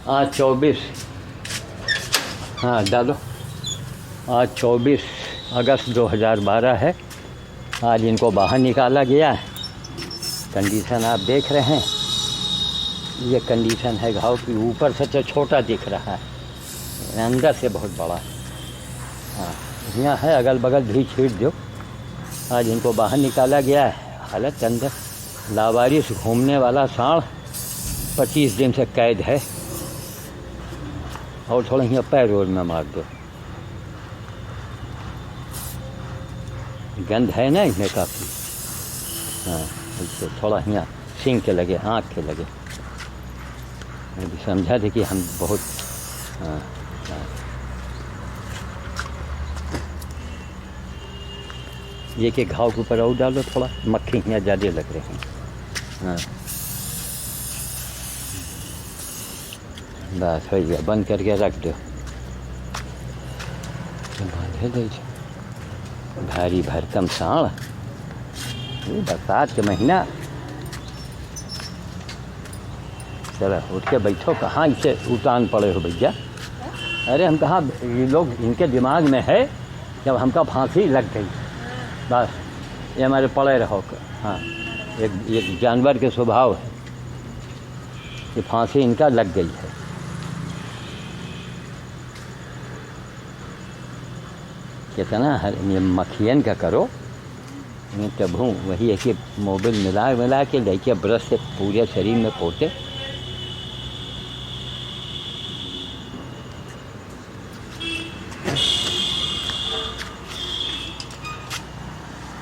आज 24, हाँ डालो, आज 24 अगस्त 2012 है। आज इनको बाहर निकाला गया है। कंडीशन आप देख रहे हैं, ये कंडीशन है घाव की। ऊपर से तो छोटा दिख रहा है, अंदर से बहुत बड़ा है। हाँ यहाँ है, अगल बगल भी छीट दो। आज इनको बाहर निकाला गया है। हालत अंदर लावारिस घूमने वाला सांड, 25 दिन से कैद है। और थोड़ा यहाँ पैर रोड में मार दो, गंध है ना इसमें काफ़ी। हाँ इससे थोड़ा यहाँ सींग के लगे, आँख के लगे। मैं भी समझा थे कि हम बहुत हाँ हाँ। ये के घाव के ऊपर और डालो थोड़ा, मक्खी यहाँ ज़्यादा लग रहे हैं। हाँ बस हो गया, बंद करके रख दो। बांधे दे भारी भरकम सांड, बरसात के महीना। चलो उठ के बैठो, कहाँ इसे उतान पड़े हो भैया। अरे हम कहाँ, ये लोग इनके दिमाग में है जब हमका फांसी लग गई, बस ये हमारे पड़े रहो। हाँ एक जानवर के स्वभाव है कि फांसी इनका लग गई है। कितना ये मक्खियन का करो, तब हूँ वही है कि मोबिल मिला के लेके ब्रश से पूरे शरीर में पोते।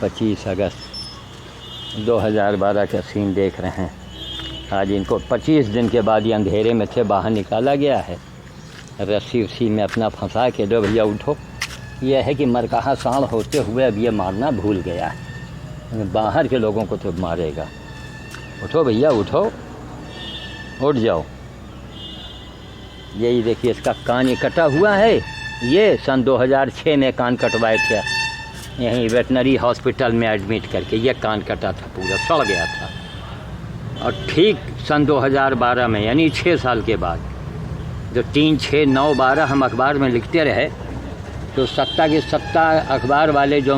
पच्चीस अगस्त 2012 का सीन देख रहे हैं। आज इनको 25 दिन के बाद ये अंधेरे में से बाहर निकाला गया है। रस्सी उसी में अपना फंसा के दो भैया उठो। यह है कि मरकहा सांड होते हुए अब ये मारना भूल गया है। बाहर के लोगों को तो मारेगा। उठो भैया उठो, उठ जाओ। यही देखिए, इसका कान ये कटा हुआ है। ये सन 2006 में कान कटवाए थे, यहीं वेटनरी हॉस्पिटल में एडमिट करके। ये कान कटा था, पूरा सड़ गया था। और ठीक सन 2012 में, यानी 6 साल के बाद, जो 3, 6, 9, 12 हम अखबार में लिखते रहे, तो सत्ता के सत्ता अखबार वाले जो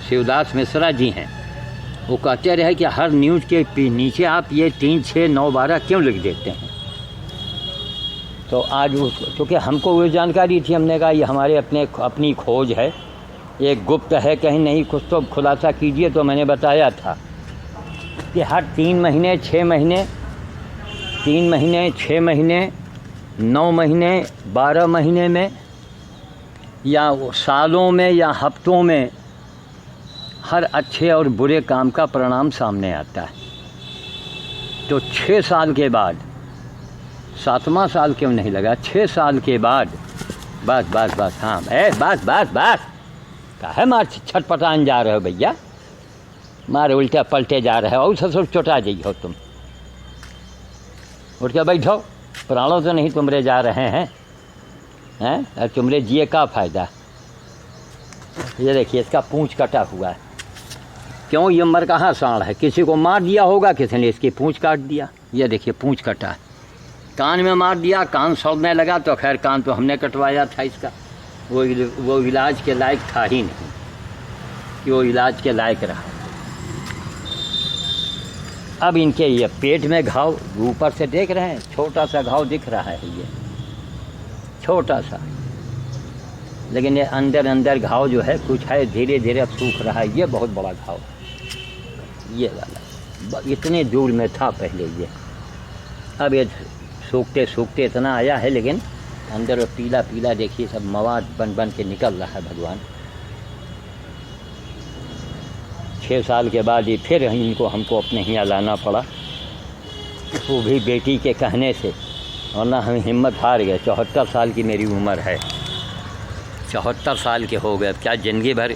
शिवदास मिश्रा जी हैं, वो कहते रहे कि हर न्यूज़ के नीचे आप ये 3, 6, 9, 12 क्यों लिख देते हैं। तो आज उस, क्योंकि हमको वो जानकारी थी, हमने कहा ये हमारे अपनी खोज है, एक गुप्त है, कहीं नहीं, कुछ तो खुलासा कीजिए। तो मैंने बताया था कि हर 3 महीने, 6 महीने, 3 महीने, 6 महीने, 9 महीने, 12 महीने में, या सालों में, या हफ्तों में, हर अच्छे और बुरे काम का परिणाम सामने आता है। तो 6 साल के बाद, 7वां साल क्यों नहीं लगा, 6 साल के बाद, बस हाँ बस काहे मार छटपटान जा रहे हो भैया, मारे उल्टे पलटे जा रहे हो, और ससुर चोटा जाइ हो तुम। उठ के बैठो, प्राणों तो नहीं तुमरे जा रहे हैं, और तुमरे जिए का फ़ायदा। ये देखिए, इसका पूंछ कटा हुआ है। क्यों, ये मरकहा सांड है, किसी को मार दिया होगा, किसी ने इसकी पूंछ काट दिया। ये देखिए पूंछ कटा है, कान में मार दिया, कान सड़ने लगा। तो खैर कान तो हमने कटवाया था इसका, वो इलाज के लायक था ही नहीं कि वो इलाज के लायक रहा। अब इनके ये पेट में घाव, ऊपर से देख रहे हैं, छोटा सा घाव दिख रहा है, ये छोटा सा, लेकिन ये अंदर घाव जो है कुछ है, धीरे धीरे अब सूख रहा है। ये बहुत बड़ा घाव, ये वाला इतने दूर में था पहले ये, अब ये सूखते सूखते इतना आया है, लेकिन अंदर पीला पीला देखिए सब मवाद बन के निकल रहा है। भगवान, 6 साल के बाद ही फिर हमको अपने यहाँ लाना पड़ा, वो भी बेटी के कहने से, वरना हम हिम्मत हार गए। 74 साल की मेरी उम्र है, 74 साल के हो गए। क्या ज़िंदगी भर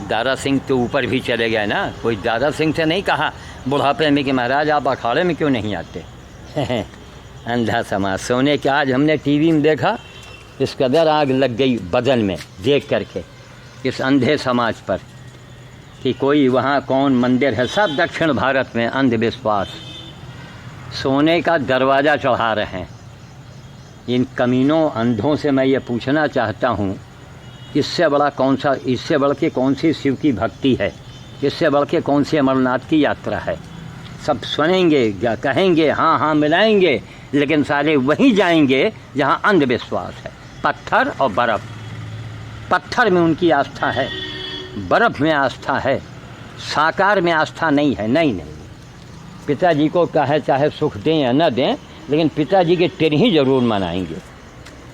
दारा सिंह के ऊपर भी चले गए ना। कोई दारा सिंह से नहीं कहा बुढ़ापे में कि महाराज आप अखाड़े में क्यों नहीं आते। अंधा समाज सोने के। आज हमने टीवी में देखा, इस कदर आग लग गई बदन में देख करके इस अंधे समाज पर कि कोई वहाँ कौन मंदिर है। सब दक्षिण भारत में अंधविश्वास, सोने का दरवाज़ा चढ़ा रहे हैं इन कमीनों अंधों से मैं ये पूछना चाहता हूँ, इससे बड़ा कौन सा, इससे बढ़ के कौन सी शिव की भक्ति है, इससे बढ़ के कौन सी अमरनाथ की यात्रा है। सब सुनेंगे, कहेंगे हाँ हाँ मिलाएंगे, लेकिन सारे वहीं जाएंगे जहाँ अंधविश्वास है। पत्थर और बर्फ़, पत्थर में उनकी आस्था है, बर्फ़ में आस्था है, साकार में आस्था नहीं है। नहीं, पिताजी को कहे चाहे सुख दें या न दें, लेकिन पिताजी के टेरही ज़रूर मनाएंगे,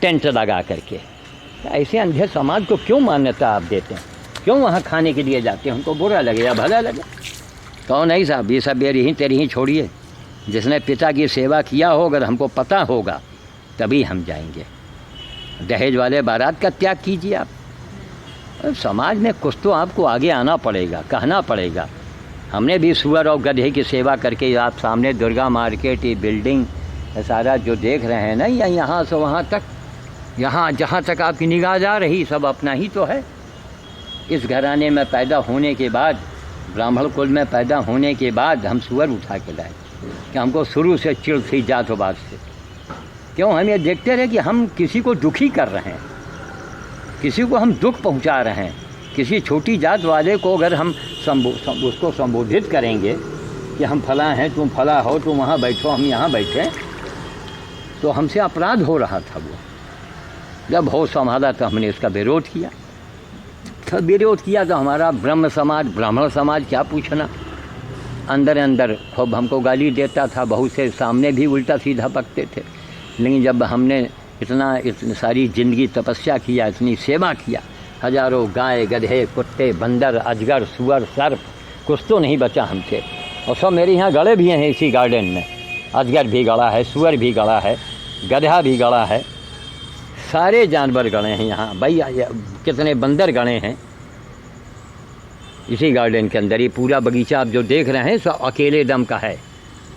टेंट लगा करके। ऐसे अंधे समाज को क्यों मान्यता आप देते हैं? क्यों वहाँ खाने के लिए जाते हैं? हमको बुरा लगे या भला लगे? कहो नहीं साहब, ये सब यही तेरी ही छोड़िए। जिसने पिता की सेवा किया हो, अगर हमको पता होगा तभी हम जाएंगे। दहेज वाले बारात का त्याग कीजिए आप। समाज में कुछ तो आपको आगे आना पड़ेगा, कहना पड़ेगा। हमने भी सुअर और गधे की सेवा करके, आप सामने दुर्गा मार्केट, ये बिल्डिंग सारा जो देख रहे हैं ना, या यहाँ से वहाँ तक, यहाँ जहाँ तक आपकी निगाह जा रही, सब अपना ही तो है। इस घराने में पैदा होने के बाद, ब्राह्मण कुल में पैदा होने के बाद हम सुअर उठा के लाए कि हमको शुरू से चिढ़ थी जातवाद से। क्यों? हम ये देखते रहे कि हम किसी को दुखी कर रहे हैं, किसी को हम दुख पहुंचा रहे हैं। किसी छोटी जात वाले को अगर हम उसको संबोधित करेंगे कि हम फला हैं, तुम फला हो, तुम वहाँ बैठो, हम यहाँ बैठे, तो हमसे अपराध हो रहा था। वो जब होश संभाला तो हमने उसका विरोध किया। तो विरोध किया तो हमारा ब्रह्म समाज, ब्राह्मण समाज क्या पूछना, अंदर अंदर खूब हमको गाली देता था। बहुत से सामने भी उल्टा सीधा बकते थे। लेकिन जब हमने इतनी सारी ज़िंदगी तपस्या किया, इतनी सेवा किया, हजारों गाय, गधे, कुत्ते, बंदर, अजगर, सुअर, सर्प, कुछ तो नहीं बचा हमसे। और सब मेरे यहाँ गड़े भी हैं इसी गार्डन में। अजगर भी गड़ा है, सुअर भी गड़ा है, गधा भी गड़ा है, सारे जानवर गड़े हैं यहाँ। भाई कितने बंदर गड़े हैं इसी गार्डन के अंदर। ये पूरा बगीचा आप जो देख रहे हैं सब अकेले दम का है।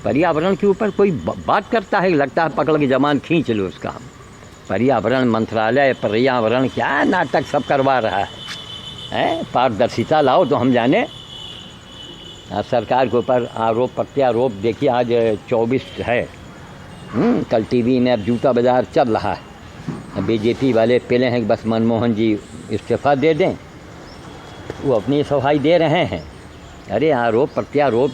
पर्यावरण के ऊपर कोई बात करता है, लगता है पकड़ के जमान खींच लो उसका। पर्यावरण मंत्रालय, पर्यावरण क्या नाटक सब करवा रहा है? पारदर्शिता लाओ तो हम जाने। सरकार के ऊपर आरोप प्रत्यारोप देखिए। आज 24 है, कल टीवी में अब जूता बाजार चल रहा है। बीजेपी वाले पहले हैं कि बस मनमोहन जी इस्तीफ़ा दे दें, वो अपनी सफाई दे रहे हैं। अरे आरोप प्रत्यारोप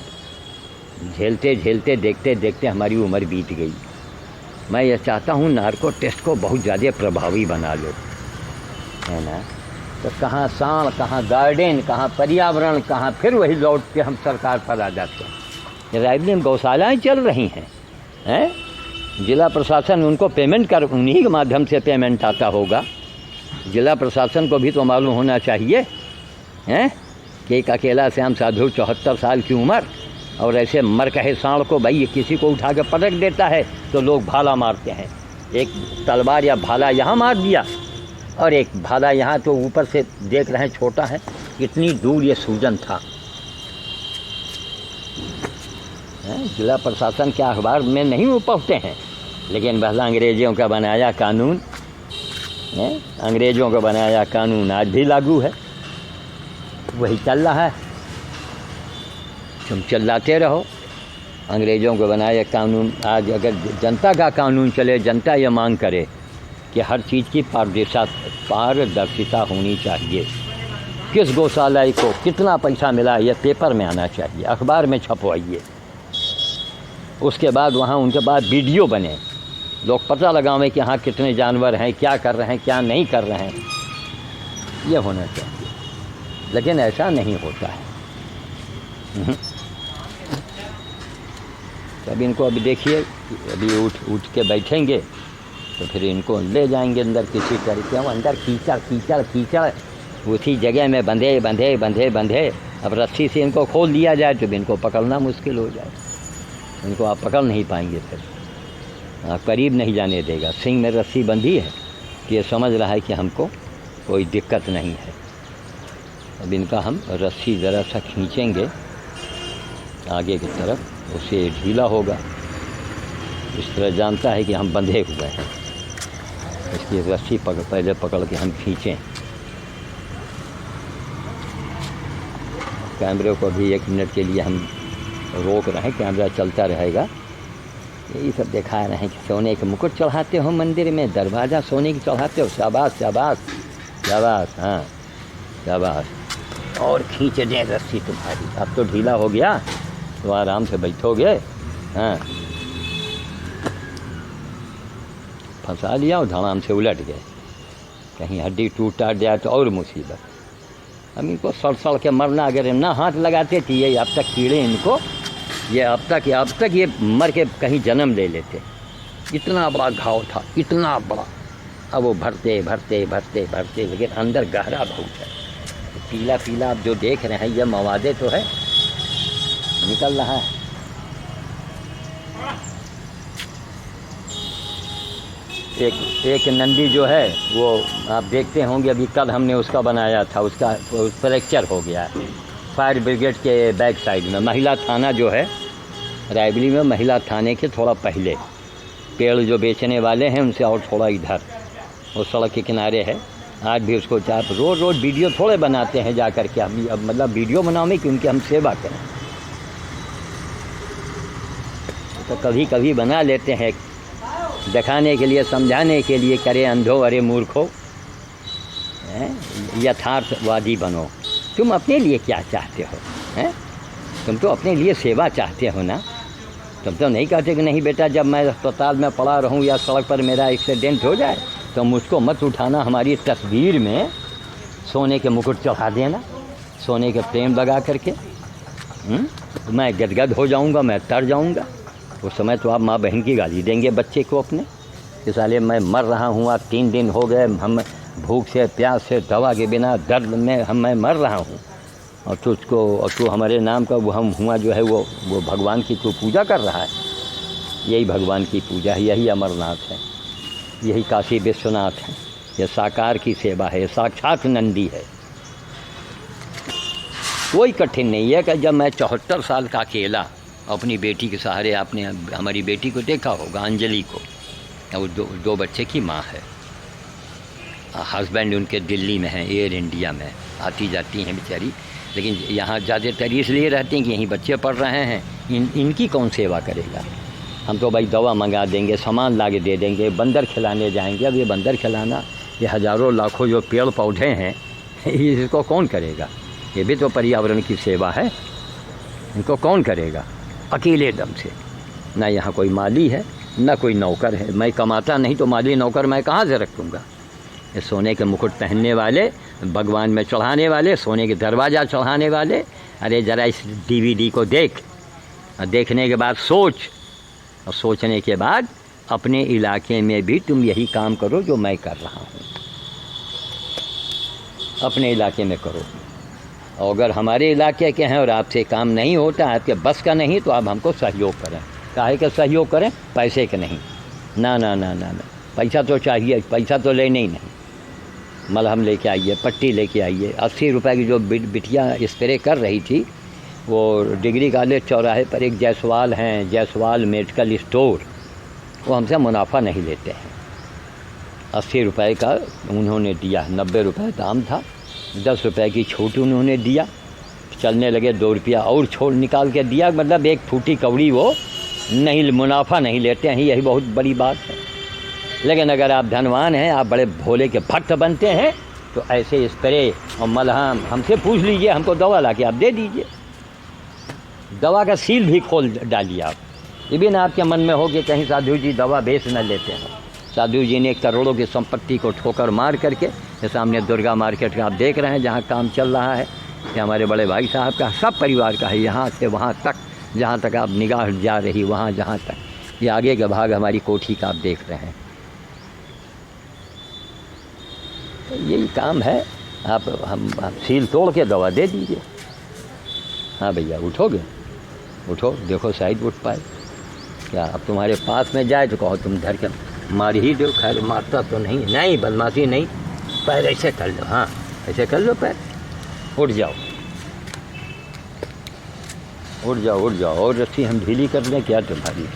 झेलते झेलते देखते देखते हमारी उम्र बीत गई। मैं ये चाहता हूँ नार्को टेस्ट को बहुत ज़्यादा प्रभावी बना लो, है ना। तो कहाँ सांड, कहाँ गार्डन, कहाँ पर्यावरण, कहाँ फिर वही लौट के हम सरकार पर आ जाते हैं। रायबरेली में गौशालाएँ चल रही हैं, जिला प्रशासन उनको पेमेंट कर, उन्हीं के माध्यम से पेमेंट आता होगा। जिला प्रशासन को भी तो मालूम होना चाहिए हैं कि एक अकेला श्याम साधु 74 साल की उम्र और ऐसे मर कहे सांड को, भाई किसी को उठा के पटक देता है तो लोग भाला मारते हैं। एक तलवार या भाला यहाँ मार दिया और एक भाला यहाँ, तो ऊपर से देख रहे हैं छोटा है, कितनी दूर ये सूजन था। जिला प्रशासन के अखबार में नहीं वो पहुँचते हैं, लेकिन बस अंग्रेज़ों का बनाया कानून, अंग्रेज़ों का बनाया कानून आज भी लागू है, वही चल रहा है। तुम चिल्लाते रहो। अंग्रेज़ों को बनाया कानून आज अगर जनता का कानून चले, जनता ये मांग करे कि हर चीज़ की पारदर्शिता होनी चाहिए। किस गौशाला को कितना पैसा मिला ये पेपर में आना चाहिए, अखबार में छपवाइए। उसके बाद वहाँ उनके बाद वीडियो बने, लोग पता लगावें कि हाँ कितने जानवर हैं, क्या कर रहे हैं, क्या नहीं कर रहे हैं, ये होना चाहिए। लेकिन ऐसा नहीं होता है। तब इनको अभी देखिए, अभी उठ के बैठेंगे तो फिर इनको ले जाएंगे अंदर किसी तरीके। अंदर कीचड़ कीचड़ कीचड़, उसी जगह में बंधे बंधे बंधे बंधे। अब रस्सी से इनको खोल दिया जाए तो इनको पकड़ना मुश्किल हो जाए, इनको आप पकड़ नहीं पाएंगे, फिर करीब नहीं जाने देगा। सिंग में रस्सी बंधी है कि ये समझ रहा है कि हमको कोई दिक्कत नहीं है। अब इनका हम रस्सी ज़रा सा खींचेंगे आगे की तरफ, उससे ढीला होगा, इस तरह जानता है कि हम बंधे हुए हैं। इसकी रस्सी पहले पकड़ के हम खींचें। कैमरे को भी 1 मिनट के लिए हम रोक रहे हैं, कैमरा चलता रहेगा। यही सब दिखा रहे हैं कि सोने के मुकुट चढ़ाते हो मंदिर में, दरवाज़ा सोने की चढ़ाते हो। शाबाश शाबाश शाबाश, हाँ शाबाश। और खींच दें रस्सी तुम्हारी। अब तो ढीला हो गया तो आराम से बैठोगे। हाँ, फंसा लिया और धड़ाम से उलट गए। कहीं हड्डी टूट टाट जाए तो और मुसीबत। हम इनको सड़ सड़ के मरना, अगर ना हाथ लगाते थे ये अब तक कीड़े इनको, ये अब तक ये मर के कहीं जन्म ले लेते। इतना बड़ा घाव था, इतना बड़ा। अब वो भरते भरते भरते भरते, लेकिन अंदर गहरा बहुत है। पीला पीला आप जो देख रहे हैं ये मवादे तो है, निकल रहा है। एक नंदी जो है वो आप देखते होंगे, अभी कल हमने उसका बनाया था, उसका फ्रैक्चर हो गया है। फायर ब्रिगेड के बैक साइड में महिला थाना जो है रायबली में, महिला थाने के थोड़ा पहले, पेड़ जो बेचने वाले हैं उनसे और थोड़ा इधर, वो सड़क के किनारे है। आज भी उसको चाहे रोज़ वीडियो थोड़े बनाते हैं जा कर के, हम अब मतलब वीडियो बनाओ कि उनकी हम सेवा करें, तो कभी कभी बना लेते हैं दिखाने के लिए, समझाने के लिए। करे अंधो अरे मूर्खो, यथार्थवादी बनो। तुम अपने लिए क्या चाहते हो? हैं, तुम तो अपने लिए सेवा चाहते हो ना। तुम तो नहीं कहते कि नहीं बेटा जब मैं अस्पताल में पड़ा रहूं या सड़क पर मेरा एक्सीडेंट हो जाए तो मुझको मत उठाना, हमारी तस्वीर में सोने के मुकुट चढ़ा देना, सोने के फ्रेम लगा करके। मैं गदगद हो जाऊंगा, मैं तर जाऊंगा। उस समय तो आप माँ बहन की गाली देंगे बच्चे को अपने कि साले मैं मर रहा हूँ, आज 3 दिन हो गए, हम भूख से प्यास से दवा के बिना दर्द में मैं मर रहा हूँ, और तू हमारे नाम का वो हम हुआ जो है वो भगवान की तू पूजा कर रहा है। यही भगवान की पूजा है, यही अमरनाथ है, यही काशी विश्वनाथ है, ये साकार की सेवा है, साक्षात नंदी है। कोई कठिन नहीं है कि जब मैं 74 साल का अकेला अपनी बेटी के सहारे, आपने हमारी बेटी को देखा होगा अंजलि को, वो दो बच्चे की माँ है। हस्बैंड उनके दिल्ली में हैं, एयर इंडिया में आती जाती हैं बेचारी, लेकिन यहाँ ज़्यादातर इसलिए रहते हैं कि यहीं बच्चे पढ़ रहे हैं। इनकी कौन सेवा करेगा? हम तो भाई दवा मंगा देंगे, सामान ला के दे देंगे, बंदर खिलाने जाएंगे। अब ये बंदर खिलाना, ये हज़ारों लाखों जो पेड़ पौधे हैं इसको कौन करेगा? ये भी तो पर्यावरण की सेवा है, इनको कौन करेगा? अकेले दम से। ना यहाँ कोई माली है, ना कोई नौकर है। मैं कमाता नहीं तो माली नौकर मैं कहाँ से रखूँगा? ये सोने के मुकुट पहनने वाले, भगवान में चढ़ाने वाले, सोने के दरवाज़ा चढ़ाने वाले। अरे ज़रा इस DVD को देख, और देखने के बाद सोच, और सोचने के बाद अपने इलाके में भी तुम यही काम करो जो मैं कर रहा हूँ। अपने इलाके में करो। और अगर हमारे इलाके के हैं और आपसे काम नहीं होता, आपके बस का नहीं, तो आप हमको सहयोग करें। काहे का सहयोग करें? पैसे के नहीं। ना ना ना ना ना, पैसा तो चाहिए, पैसा तो लेने ही नहीं। मलहम लेके आइए, पट्टी लेके आइए। 80 रुपए की जो बिटिया स्प्रे कर रही थी, वो डिग्री कॉलेज चौराहे पर एक जायसवाल हैं, जायसवाल मेडिकल स्टोर, वो हमसे मुनाफा नहीं लेते हैं। 80 रुपए का उन्होंने दिया, 90 रुपए दाम था, 10 रुपए की छूट उन्होंने दिया। चलने लगे, 2 रुपया और छोड़ निकाल के दिया, मतलब एक फूटी कौड़ी वो नहीं, मुनाफा नहीं लेते हैं। यही बहुत बड़ी बात है। लेकिन अगर आप धनवान हैं, आप बड़े भोले के भक्त बनते हैं, तो ऐसे स्प्रे और मलहम हमसे पूछ लीजिए, हमको दवा ला के आप दे दीजिए। दवा का सील भी खोल डालिए आप। ये भी ना आपके मन में हो कि कहीं साधु जी दवा बेच न लेते हैं। साधु जी ने करोड़ों की संपत्ति को ठोकर मार करके, ये सामने दुर्गा मार्केट का आप देख रहे हैं जहाँ काम चल रहा है, कि हमारे बड़े भाई साहब का, सब परिवार का है, यहाँ से वहाँ तक, जहाँ तक आप निगाह जा रही वहाँ जहाँ तक। ये आगे का भाग हमारी कोठी का आप देख रहे हैं। तो यही काम है। आप सील तोड़ के दवा दे दीजिए। हाँ भैया, उठोगे? उठो, देखो शायद उठ पाए। क्या अब तुम्हारे पास में जाए तो कहो तुम धर के मार ही दो। खैर मारता तो नहीं, नहीं बदमाशी नहीं। पैर ऐसे कर लो, हाँ ऐसे कर लो पैर। उठ जाओ, उठ जाओ, उठ जाओ। और रस्सी हम ढीली कर लें क्या तुम्हारी?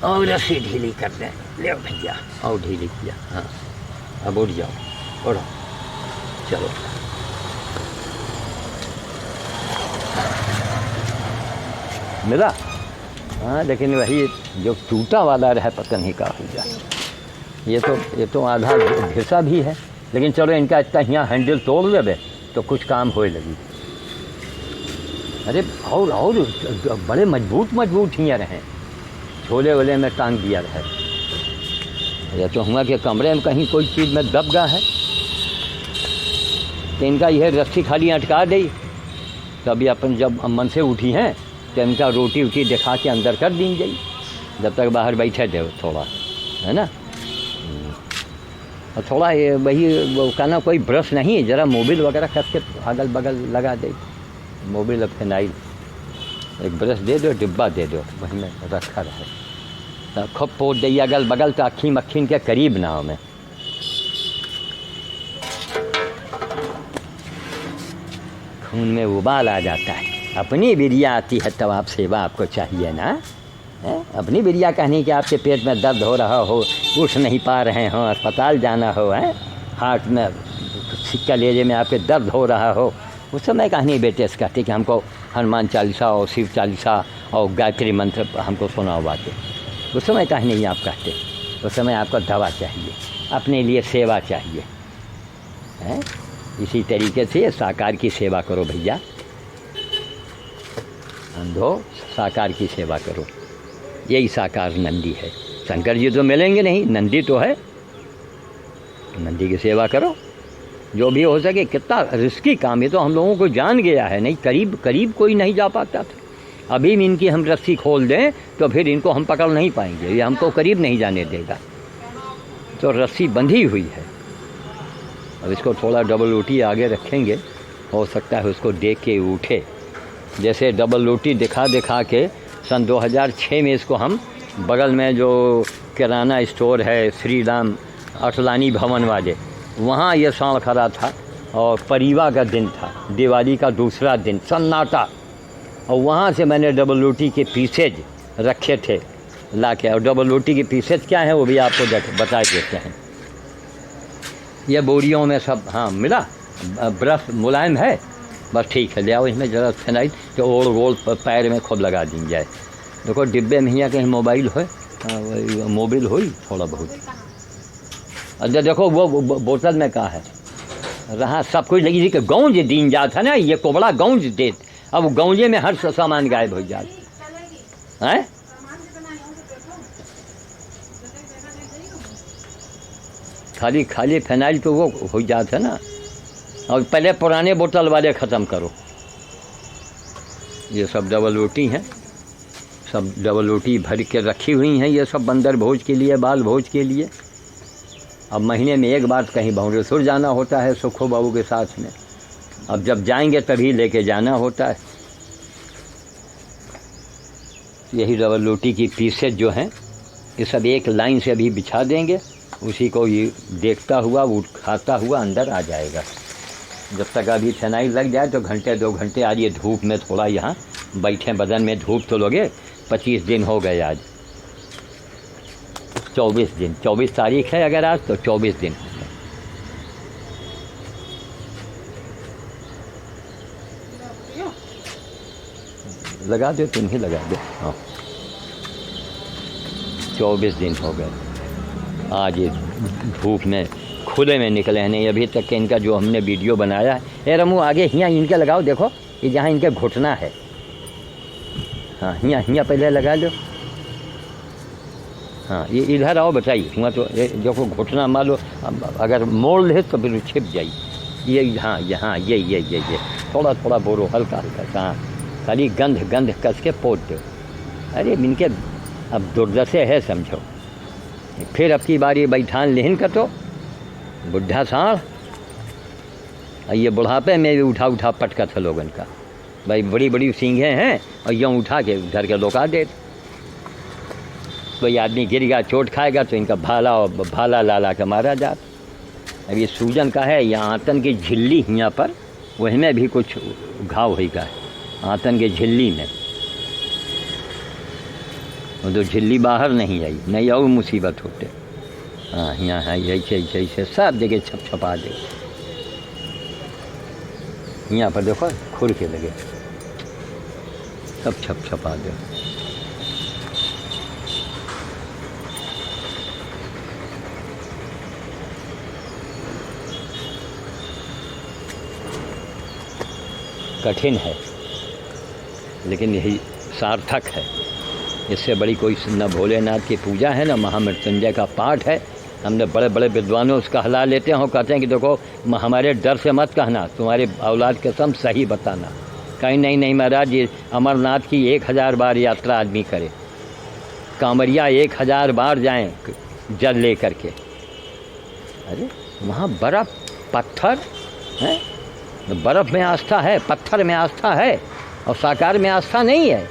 और रस्सी ढीली कर दें। ले भैया, और ढीली किया। हाँ अब उठ जाओ, उठो, चलो। मिला? हाँ, लेकिन वही जो टूटा वाला रहा पता नहीं का हो जाए। ये तो आधा घिसा भी है, लेकिन चलो इनका इतना यहाँ हैंडल तोड़ देवे तो कुछ काम होए लगी। अरे और बड़े मजबूत हियाँ रहे, छोले वोले में टांग दिया रहे। या तो हुआ कि कमरे में कहीं कोई चीज़ में दब गया है तो इनका यह रस्सी खाली अटका दी। तभी अपन जब अमन से उठी हैं तो इनका रोटी वोटी दिखा के अंदर कर दी गई, जब तक बाहर बैठे थे थोड़ा, है ना। और थोड़ा ये वही वो कहना कोई ब्रश नहीं, ज़रा मोबिल वगैरह कस के अगल बगल लगा दे, मोबिल और फिनाइल, एक ब्रश दे दो, डिब्बा दे दो, वहीं में रखा रहे तो खूब पोत दी अगल बगल, तो अखी मक्खी के करीब ना हो। में खून में उबाल आ जाता है। अपनी बिरिया आती है तब आप सेवा आपको चाहिए ना, है? अपनी बिरिया कहनी कि आपके पेट में दर्द हो रहा हो, उठ नहीं पा रहे हो, अस्पताल जाना हो, है हार्ट में कलेजे में आपके दर्द हो रहा हो, उस समय कहनी बेटे से कहते कि हमको हनुमान चालीसा और शिव चालीसा और गायत्री मंत्र हमको सुनाओ के। उस समय कहनी नहीं आप कहते, उस समय आपको दवा चाहिए, अपने लिए सेवा चाहिए, है। इसी तरीके से साकार की सेवा करो भैया, अंधो साकार की सेवा करो। यही साकार नंदी है। शंकर जी तो मिलेंगे नहीं, नंदी तो है, नंदी की सेवा करो जो भी हो सके। कितना रिस्की काम है, तो हम लोगों को जान गया है, नहीं करीब कोई नहीं जा पाता था। अभी भी इनकी हम रस्सी खोल दें तो फिर इनको हम पकड़ नहीं पाएंगे, ये हमको करीब नहीं जाने देगा। तो रस्सी बंधी हुई है। अब इसको थोड़ा डबल रोटी आगे रखेंगे, हो सकता है उसको देख के उठे। जैसे डबल रोटी दिखा के सन 2006 में इसको हम बगल में जो किराना स्टोर है श्री राम अटलानी भवन वाले, वहाँ ये साँड़ खड़ा था और परिवा का दिन था, दिवाली का दूसरा दिन, सन्नाटा। और वहाँ से मैंने डबल रोटी के पीसेज रखे थे ला के। और डबल रोटी के पीसेज क्या है वो भी आपको बता देते हैं। ये बोरियों में सब हाँ मिला, ब्रश मुलायम है, बस ठीक है, ले आओ इसमें ज़रा फिनाइल तो ओढ़ गोल पैर में खूब लगा दी जाए। देखो डिब्बे में यहाँ कहीं मोबाइल हो, मोबिल हो थोड़ा बहुत। अच्छा देखो वो बोतल में कहा है रहा, सब कुछ लगी थी कि गौंज दीन जात है ना, ये कोबड़ा गौंज देत। अब गौंजे में हर सामान गायब हो जाए हैं। खाली फिनाइल तो वो हो जाता है ना। और पहले पुराने बोतल वाले ख़त्म करो। ये सब डबल रोटी हैं, सब डबल रोटी भर के रखी हुई हैं, ये सब बंदर भोज के लिए, बाल भोज के लिए। अब महीने में एक बार कहीं भंवरेश्वर जाना होता है सुखो बाबू के साथ में, अब जब जाएंगे तभी लेके जाना होता है। यही डबल रोटी की पीसेज जो हैं ये सब एक लाइन से अभी बिछा देंगे, उसी को ये देखता हुआ खाता हुआ अंदर आ जाएगा। जब तक अभी फिनाइल लग जाए तो घंटे 2 घंटे। आज ये धूप में थोड़ा यहाँ बैठे, बदन में धूप तो लगे। 25 दिन हो गए आज, 24 दिन, 24 तारीख है अगर आज तो 24 दिन हो गए। लगा दो, तुम ही लगा दो। हाँ 24 दिन हो गए आज ये धूप में खुले में निकले हैं। नहीं अभी तक के इनका जो हमने वीडियो बनाया है। ए रमू आगे यहाँ इनके लगाओ, देखो ये जहाँ इनके घुटना है, हाँ यहाँ पहले लगा लो। हाँ ये इधर आओ बताइए, हुआ तो देखो घुटना मान लो अगर मोड़ ले तो फिर छिप जाए। ये हाँ यहाँ ये थोड़ा थोड़ा बोरो, हल्का हल्का। हाँ खाली गंध कस के पोत दो। अरे इनके अब दुर्दशा है समझो। फिर अब की बारी बैठान लेहन का तो बुढ़ा साँड़, ये बुढ़ापे में भी उठा पटका था लोगन का। भाई बड़ी सींघें हैं और यूँ उठा के घर के लौका दे। कोई आदमी गिर गया, चोट खाएगा तो इनका भाला लाला का मारा जात। अब ये सूजन का है, या आंतन की झिल्ली यहाँ पर, वही में भी कुछ घाव होगा है आंतन के झिल्ली में। तो झिल्ली बाहर नहीं आई, नहीं और मुसीबत होते। हाँ यहाँ है ऐसे सब जगह छपा दे। यहाँ पर देखो खुर के लगे, सब छपा दो। कठिन है, लेकिन यही सार्थक है। इससे बड़ी कोई न भोलेनाथ की पूजा है, न महामृत्युंजय का पाठ है। हमने बड़े बड़े विद्वानों से कहला लेते हैं और कहते हैं कि देखो हमारे डर से मत कहना, तुम्हारे औलाद के कसम सही बताना। कहीं नहीं नहीं महाराज, ये अमरनाथ की 1000 बार यात्रा आदमी करे, कांवरिया 1000 बार जाएं जल ले करके। अरे वहाँ बर्फ़ पत्थर है, बर्फ़ में आस्था है, पत्थर में आस्था है और साकार में आस्था नहीं है।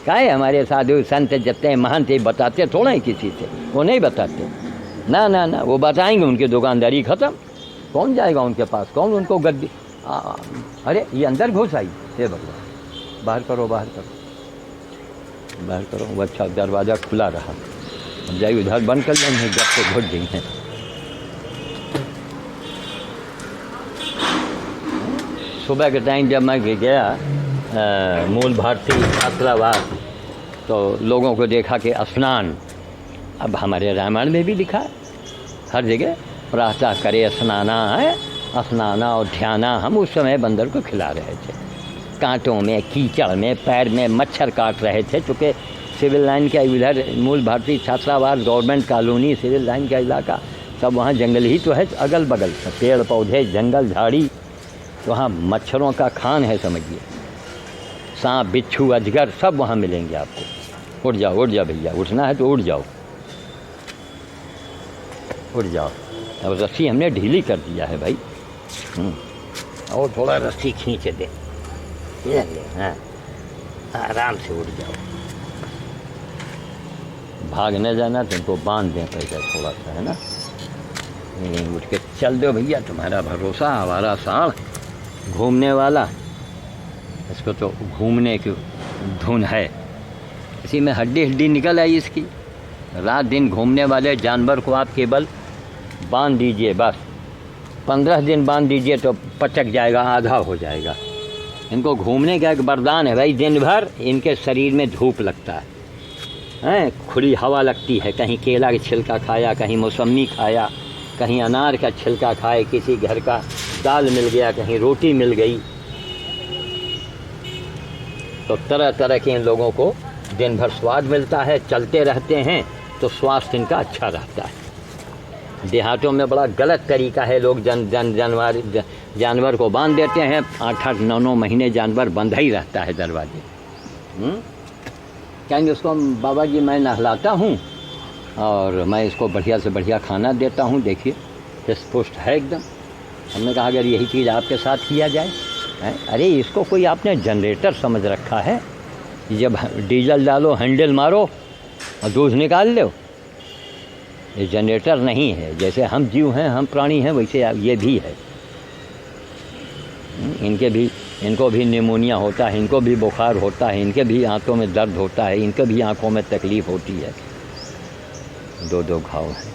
क्या है हमारे साधु संत जितने महंत ये बताते थोड़ा ही किसी से, वो नहीं बताते। ना ना ना, वो बताएंगे उनकी दुकानदारी ख़त्म। कौन जाएगा उनके पास, कौन उनको गद्दी। अरे ये अंदर घुस आई, हे भगवान, बाहर करो बाहर करो बाहर करो। वो अच्छा दरवाज़ा खुला रहा, अब जाइए उधर बंद कर लेंगे, जब से घुस गई हैं। सुबह के टाइम जब मैं गया मूल भारती छात्रावास, तो लोगों को देखा कि स्नान, अब हमारे रामायण में भी लिखा है हर जगह, प्रातः करे स्नाना है, स्नाना और ध्याना। हम उस समय बंदर को खिला रहे थे, कांटों में, कीचड़ में, पैर में मच्छर काट रहे थे। चूँकि सिविल लाइन का इधर मूल भारतीय छात्रावास, गवर्नमेंट कॉलोनी, सिविल लाइन का इलाका, सब वहाँ जंगल ही तो है, अगल बगल पेड़ पौधे, जंगल झाड़ी, वहाँ मच्छरों का खान है समझिए। सांप, बिच्छू, अजगर सब वहाँ मिलेंगे आपको। उठ जाओ भैया, उठना है तो उठ जाओ, उठ जाओ। अब रस्सी हमने ढीली कर दिया है भाई, और थोड़ा रस्सी खींच दे, ये ले, हाँ आराम से उठ जाओ। भागने जाना तो उनको बांध दें पहले थोड़ा सा, है ना। उठ के चल दो भैया, तुम्हारा भरोसा हमारा साढ़ घूमने वाला, इसको तो घूमने की धुन है। इसी में हड्डी हड्डी निकल आई इसकी। रात दिन घूमने वाले जानवर को आप केवल बांध दीजिए, बस 15 दिन बांध दीजिए तो पचक जाएगा, आधा हो जाएगा। इनको घूमने का एक वरदान है भाई, दिन भर इनके शरीर में धूप लगता है, खुली हवा लगती है। कहीं केला का छिलका खाया, कहीं मौसमी खाया, कहीं अनार का छिलका खाए, किसी घर का दाल मिल गया, कहीं रोटी मिल गई। तो तरह तरह के इन लोगों को दिन भर स्वाद मिलता है, चलते रहते हैं तो स्वास्थ्य इनका अच्छा रहता है। देहातों में बड़ा गलत तरीका है, लोग जानवर को बांध देते हैं, 8-8, 9-9 महीने जानवर बंधा ही रहता है दरवाजे। कहेंगे उसको बाबा जी मैं नहलाता हूँ और मैं इसको बढ़िया से बढ़िया खाना देता हूँ, देखिए हृष्ट पुष्ट है एकदम। हमने कहा अगर यही चीज़ आपके साथ किया जाए, अरे इसको कोई आपने जनरेटर समझ रखा है, जब डीजल डालो, हैंडल मारो और दूध निकाल लो। ये जनरेटर नहीं है। जैसे हम जीव हैं, हम प्राणी हैं, वैसे ये भी है। इनको भी निमोनिया होता है, इनको भी बुखार होता है, इनके भी आंतों में दर्द होता है, इनके भी आंखों में तकलीफ़ होती है। 2-2 घाव हैं।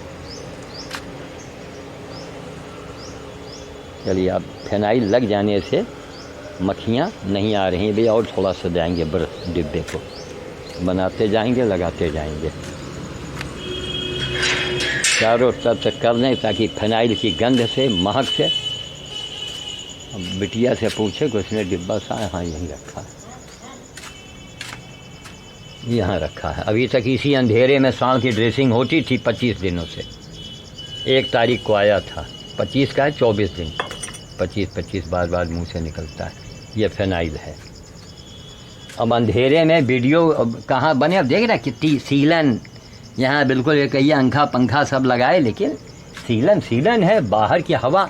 चलिए, अब फिनाइल लग जाने से मक्खियाँ नहीं आ रही भैया, और थोड़ा सजाएंगे ब्रश डिब्बे को, बनाते जाएंगे, लगाते जाएंगे, चारों तरफ से कर दें ताकि फिनाइल की गंध से, महक से। बिटिया से पूछे कि उसने डिब्बा सा, हाँ यहीं रखा है, यहाँ रखा है। अभी तक इसी अंधेरे में सांड की ड्रेसिंग होती थी 25 दिनों से। 1 तारीख को आया था, 25 का है, 24 दिन, 25 बार मुंह से निकलता है। ये फिनाइल है। अब अंधेरे में वीडियो कहाँ बने, अब देख रहे कितनी सीलन, यहाँ बिल्कुल एक ये अंखा पंखा सब लगाए, लेकिन सीलन है। बाहर की हवा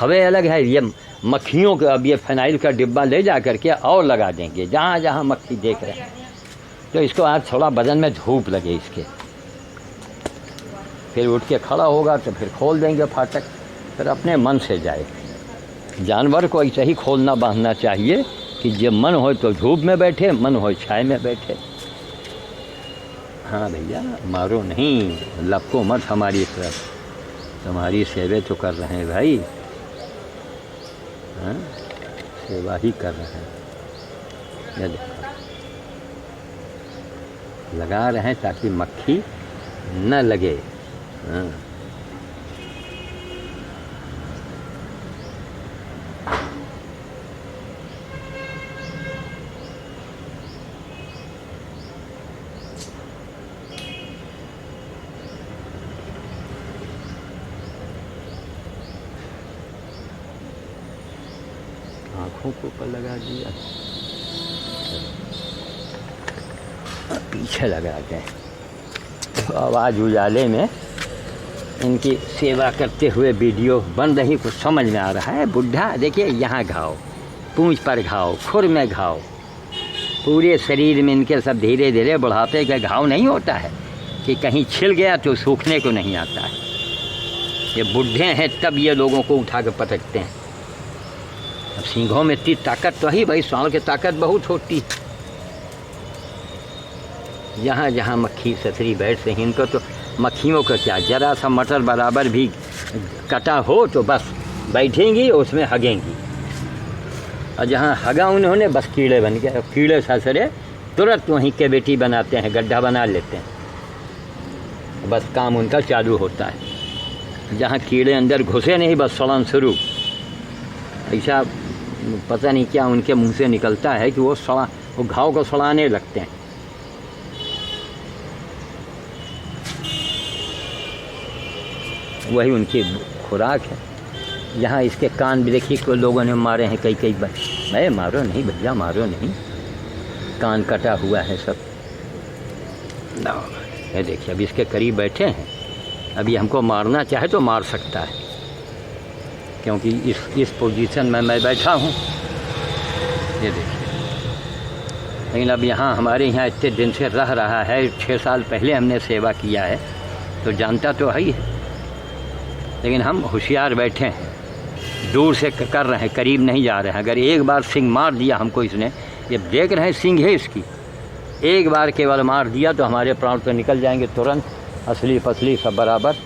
अलग है। ये मक्खियों का, अब ये फिनाइल का डिब्बा ले जा करके और लगा देंगे जहाँ जहाँ मक्खी देख रहे हैं, तो इसको आज थोड़ा बदन में धूप लगे इसके, फिर उठ के खड़ा होगा तो फिर खोल देंगे फाटक, फिर अपने मन से जाए। जानवर को ऐसे ही खोलना बांधना चाहिए कि जब मन हो तो धूप में बैठे, मन हो छाए में बैठे। हाँ भैया, मारो नहीं, लपको मत हमारी तरफ, तुम्हारी सेवा तो कर रहे हैं भाई, हाँ सेवा ही कर रहे हैं। ये देखो, लगा रहे हैं ताकि मक्खी न लगे। हाँ आँखों को ऊपर लगा दिया, पीछे लगाते हैं। तो आवाज़ उजाले में इनकी सेवा करते हुए वीडियो बन रही, कुछ समझ में आ रहा है। बुढ़ा देखिए, यहाँ घाव, पूंछ पर घाव, खुर में घाव, पूरे शरीर में इनके सब धीरे धीरे बुढ़ापे का घाव नहीं होता है कि कहीं छिल गया तो सूखने को नहीं आता है। ये बुढ़े हैं तब ये लोगों को उठा कर पटकते हैं। अब सींगों में इतनी ताकत तो ही भाई, सांड की ताकत बहुत होती। जहाँ जहाँ मक्खी ससरी बैठते हैं, इनको तो मक्खियों का क्या, जरा सा मटर बराबर भी कटा हो तो बस बैठेंगी, उसमें हगेंगी। और जहाँ हगा उन्होंने बस कीड़े बन गए। कीड़े ससरे तुरंत वहीं के बेटी बनाते हैं, गड्ढा बना लेते हैं, बस काम उनका चालू होता है। जहाँ कीड़े अंदर घुसे नहीं, बस सड़न शुरू। ऐसा पता नहीं क्या उनके मुंह से निकलता है कि वो घाव को सड़ाने लगते हैं। वही उनकी खुराक है। यहाँ इसके कान भी देखिए, कोई लोगों ने मारे हैं कई बार। मैं मारो नहीं भैया, मारो नहीं, कान कटा हुआ है सब। ये देखिए, अभी इसके करीब बैठे हैं, अभी हमको मारना चाहे तो मार सकता है, क्योंकि इस पोजीशन में मैं बैठा हूँ। ये देखिए, लेकिन अब यहाँ हमारे यहाँ इतने दिन से रह रहा है, 6 साल पहले हमने सेवा किया है, तो जानता तो है ही है। लेकिन हम होशियार बैठे हैं, दूर से कर रहे हैं, करीब नहीं जा रहे हैं। अगर एक बार सिंग मार दिया हमको इसने, ये देख रहे हैं सिंग है इसकी, एक बार केवल मार दिया तो हमारे प्राण तो निकल जाएंगे तुरंत, असली फसली सब बराबर।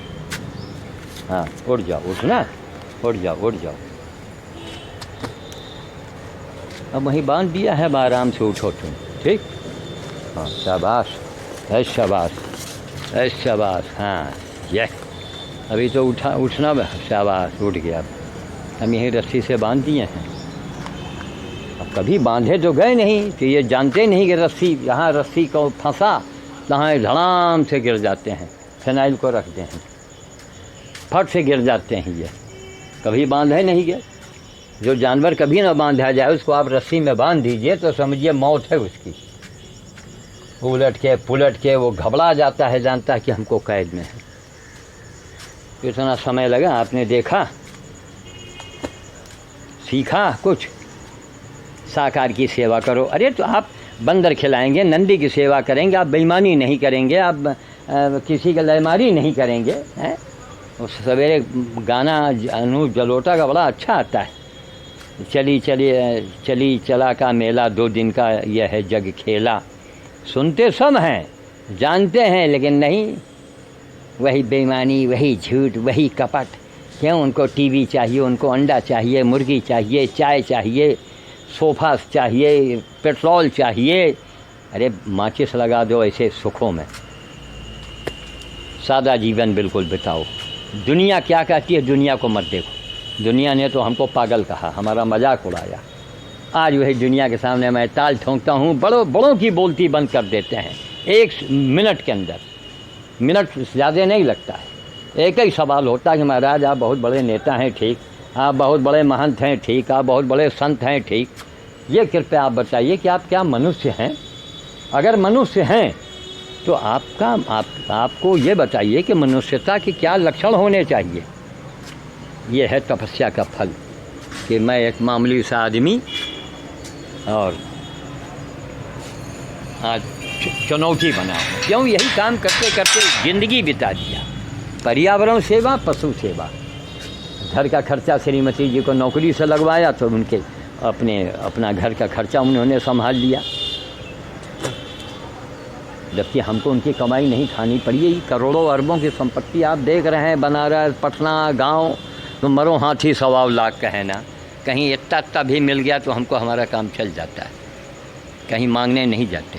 हाँ, उठ जाओ, उठना, उठ जाओ, उठ जाओ। अब वहीं बांध दिया है, आराम से उठो तुम, ठीक। हाँ, शाबाश है, शाबाश है, शाबाश। हाँ, ये अभी तो उठना, शाबाश, उठ गया। हम यही रस्सी से बांध दिए हैं। अब कभी बांधे तो गए नहीं कि ये जानते नहीं कि रस्सी, यहाँ रस्सी को फंसा तहाँ धड़ाम से गिर जाते हैं। फिनाइल को रखते हैं, फट से गिर जाते हैं। ये कभी बांधे नहीं गए। जो जानवर कभी ना बांधा जाए, उसको आप रस्सी में बांध दीजिए तो समझिए मौत है उसकी। उलट के पुलट के वो घबरा जाता है, जानता है कि हमको कैद में है। इतना समय लगा, आपने देखा, सीखा कुछ। साकार की सेवा करो। अरे तो आप बंदर खिलाएंगे, नंदी की सेवा करेंगे, आप बेईमानी नहीं करेंगे, आप किसी का लयमारी नहीं करेंगे, हैं। उस सवेरे गाना अनूप जलोटा का बड़ा अच्छा आता है, चली चला का मेला, 2 दिन का यह है जग खेला। सुनते सब हैं, जानते हैं, लेकिन नहीं, वही बेईमानी, वही झूठ, वही कपट। क्यों? उनको टीवी चाहिए, उनको अंडा चाहिए, मुर्गी चाहिए, चाय चाहिए, सोफा चाहिए, पेट्रोल चाहिए। अरे माचिस लगा दो ऐसे सुखों में, सादा जीवन बिल्कुल बिताओ। दुनिया क्या कहती है, दुनिया को मत देखो। दुनिया ने तो हमको पागल कहा, हमारा मजाक उड़ाया। आज वही दुनिया के सामने मैं ताल ठोंकता हूँ, बड़ों की बोलती बंद कर देते हैं 1 मिनट के अंदर। मिनट ज़्यादा नहीं लगता है, एक ही सवाल होता है कि महाराज आप बहुत बड़े नेता हैं, ठीक, आप बहुत बड़े महंत हैं, ठीक, आप बहुत बड़े संत हैं, ठीक, ये कृपया आप बताइए कि आप क्या मनुष्य हैं? अगर मनुष्य हैं तो आपको ये बताइए कि मनुष्यता के क्या लक्षण होने चाहिए। ये है तपस्या का फल कि मैं एक मामूली सा आदमी और आज चुनौती बना, क्यों? यही काम करते करते ज़िंदगी बिता दिया। पर्यावरण सेवा, पशु सेवा। घर का खर्चा श्रीमती जी को नौकरी से लगवाया तो उनके अपना घर का खर्चा उन्होंने संभाल लिया, जबकि हमको उनकी कमाई नहीं खानी पड़ी। यही करोड़ों अरबों की संपत्ति आप देख रहे हैं, बनारस, पटना, गांव, तो मरो हाथी 1.25 लाख का है ना। कहीं इतना भी मिल गया तो हमको हमारा काम चल जाता है, कहीं मांगने नहीं जाते।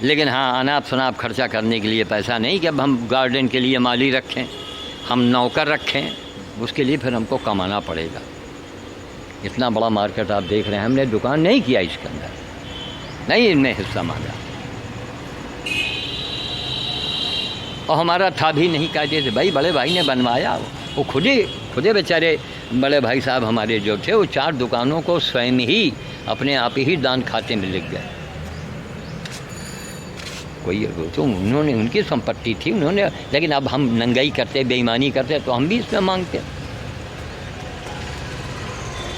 लेकिन हाँ, अनाप शनाप खर्चा करने के लिए पैसा नहीं कि अब हम गार्डन के लिए माली रखें, हम नौकर रखें, उसके लिए फिर हमको कमाना पड़ेगा। इतना बड़ा मार्केट आप देख रहे हैं, हमने दुकान नहीं किया इसके अंदर, नहीं इनमें हिस्सा मांगा, और हमारा था भी नहीं। कहते थे भाई बड़े भाई ने बनवाया, वो खुदे बेचारे बड़े भाई साहब हमारे जो थे वो 4 दुकानों को स्वयं ही अपने आप ही दान खाते में लिख गए। कोई तो उन्होंने, उनकी संपत्ति थी उन्होंने, लेकिन अब हम नंगाई करते, बेईमानी करते तो हम भी इसमें मांगते।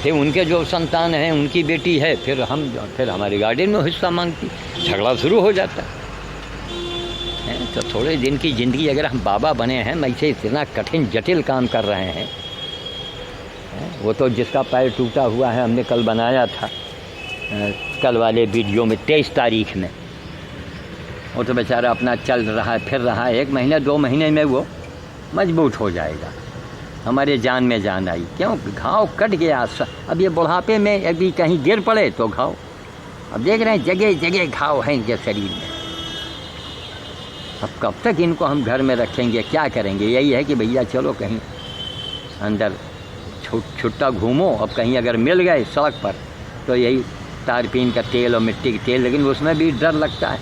फिर उनके जो संतान हैं, उनकी बेटी है, फिर हमारे गार्डन में हिस्सा मांगती, झगड़ा शुरू हो जाता है। तो थोड़े दिन की ज़िंदगी अगर हम बाबा बने हैं, मैं इसे इतना कठिन जटिल काम कर रहे हैं। वो तो जिसका पैर टूटा हुआ है हमने कल बनाया था, कल वाले वीडियो में 23 तारीख में, वो तो बेचारा अपना चल रहा है, फिर रहा है। 1 महीने 2 महीने में वो मजबूत हो जाएगा। हमारे जान में जान आई, क्यों? घाव कट गया। अब ये बुढ़ापे में अभी कहीं गिर पड़े तो घाव, अब देख रहे हैं जगह जगह घाव हैं इनके शरीर में। अब कब तक इनको हम घर में रखेंगे, क्या करेंगे? यही है कि भैया चलो कहीं अंदर छुट्टा घूमो। अब कहीं अगर मिल गए सड़क पर तो यही तारपीन का तेल और मिट्टी का तेल, लेकिन उसमें भी डर लगता है।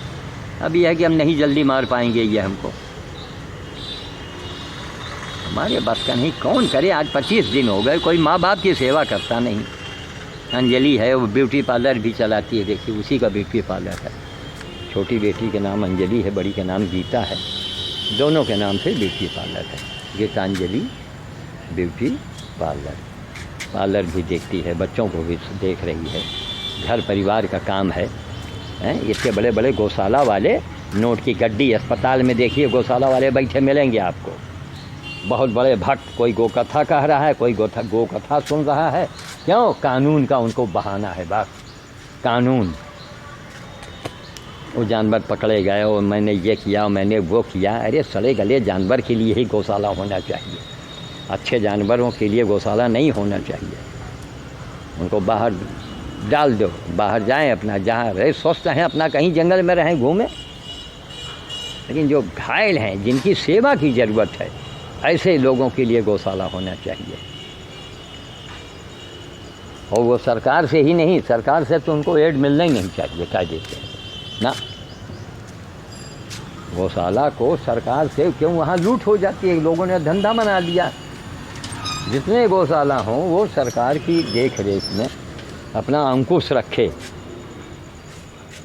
अब यह है कि हम नहीं जल्दी मार पाएंगे ये हमको, हमारे बस का नहीं। कौन करे? आज 25 दिन हो गए, कोई माँ बाप की सेवा करता नहीं। अंजलि है, वो ब्यूटी पार्लर भी चलाती है, देखिए उसी का ब्यूटी पार्लर है। छोटी बेटी के नाम अंजलि है, बड़ी के नाम गीता है, दोनों के नाम से ब्यूटी पार्लर है। गीतांजलि ब्यूटी पार्लर भी देखती है, बच्चों को भी देख रही है, घर परिवार का काम है। इसके बड़े बड़े गौशाला वाले, नोट की गड्डी अस्पताल में देखिए गौशाला वाले बैठे मिलेंगे आपको, बहुत बड़े भक्त। कोई गो कथा कह रहा है, कोई गो कथा सुन रहा है। क्यों? कानून का उनको बहाना है, बस कानून। वो जानवर पकड़े गए और मैंने ये किया, मैंने वो किया। अरे सड़े गले जानवर के लिए ही गौशाला होना चाहिए, अच्छे जानवरों के लिए गौशाला नहीं होना चाहिए। उनको बाहर डाल दो, बाहर जाएं, अपना जहाँ रहे स्वस्थ हैं, अपना कहीं जंगल में रहें, घूमें। लेकिन जो घायल हैं, जिनकी सेवा की ज़रूरत है, ऐसे लोगों के लिए गौशाला होना चाहिए। और वो सरकार से ही नहीं, सरकार से तो उनको एड मिलना ही नहीं चाहिए कायदे से ना। गौशाला को सरकार से क्यों? वहाँ लूट हो जाती है, लोगों ने धंधा बना लिया। जितने गौशाला हों वो सरकार की देख रेख में अपना अंकुश रखे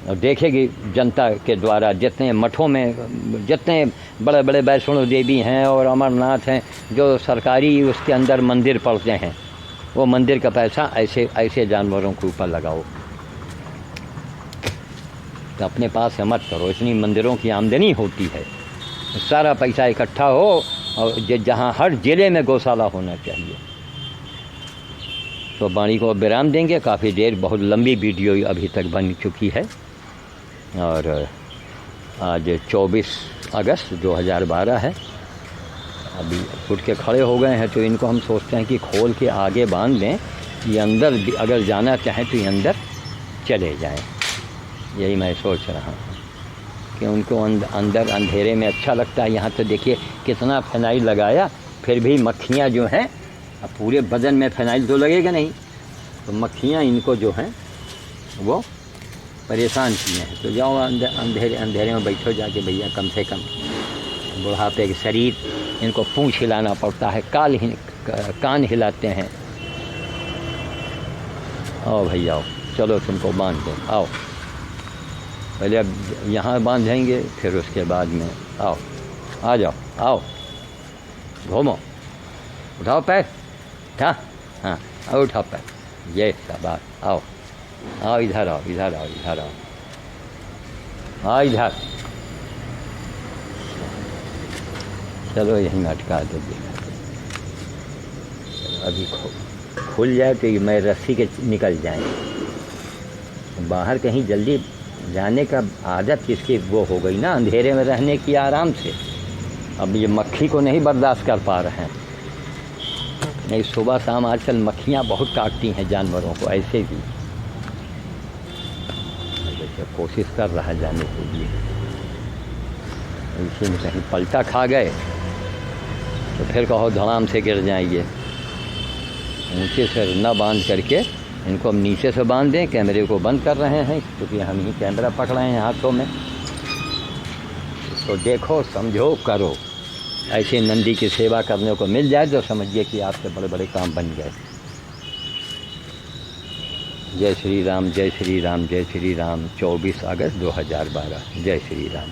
और देखेगी जनता के द्वारा। जितने मठों में, जितने बड़े बड़े वैष्णो देवी हैं और अमरनाथ हैं, जो सरकारी उसके अंदर मंदिर पड़ते हैं, वो मंदिर का पैसा ऐसे जानवरों के ऊपर लगाओ। तो अपने पास से मत करो, इतनी मंदिरों की आमदनी होती है, सारा पैसा इकट्ठा हो और जहाँ हर ज़िले में गौशाला होना चाहिए। तो वाणी को विराम देंगे, काफ़ी देर, बहुत लंबी वीडियो अभी तक बन चुकी है। और आज 24 अगस्त 2012 है। अभी उठ के खड़े हो गए हैं, तो इनको हम सोचते हैं कि खोल के आगे बांध दें, ये अंदर अगर जाना चाहें तो ये अंदर चले जाएं। यही मैं सोच रहा हूँ कि उनको अंदर अंधेरे में अच्छा लगता है। यहाँ तो देखिए कितना फिनाइल लगाया, फिर भी मक्खियाँ जो हैं, अब पूरे बदन में फिनाइल तो लगेगा नहीं, तो मक्खियाँ इनको जो हैं वो परेशान किए हैं। तो जाओ अंधेरे में बैठो जाके भैया, कम से कम बुढ़ापे के शरीर, इनको पूँछ हिलाना पड़ता है, कान हिलाते हैं। आओ भैया आओ, चलो तुमको बांध दो, आओ। पहले अब यहाँ बांधेंगे, फिर उसके बाद में आओ, आ जाओ, आओ, घूमो, उठाओ पैर, हाँ हाँ, आओ उठाओ पैर, ये शाबाश, आओ आओ, इधर आओ, इधर आओ, इधर आओ, आओ इधर। चलो यहीं अटका दीजिएगा। अभी खुल जाए तो ये मैं रस्सी के निकल जाए। बाहर कहीं जल्दी जाने का आदत किसकी वो हो गई ना, अंधेरे में रहने की आराम से। अब ये मक्खी को नहीं बर्दाश्त कर पा रहे हैं। नहीं, सुबह शाम आजकल मक्खियाँ बहुत काटती हैं जानवरों को, ऐसे भी। जैसे कोशिश कर रहा है जाने के लिए, इसी में कहीं पलटा खा गए तो फिर कहो धड़ाम से गिर जाएंगे। ऊँचे से न बांध करके इनको हम नीचे से बांध दें। कैमरे को बंद कर रहे हैं क्योंकि हम ही कैमरा पकड़ रहे हैं हाथों में। तो देखो, समझो, करो। ऐसे नंदी की सेवा करने को मिल जाए तो समझिए कि आपके बड़े बड़े काम बन गए। जय श्री राम, जय श्री राम, जय श्री राम। 24 अगस्त 2012। जय श्री राम।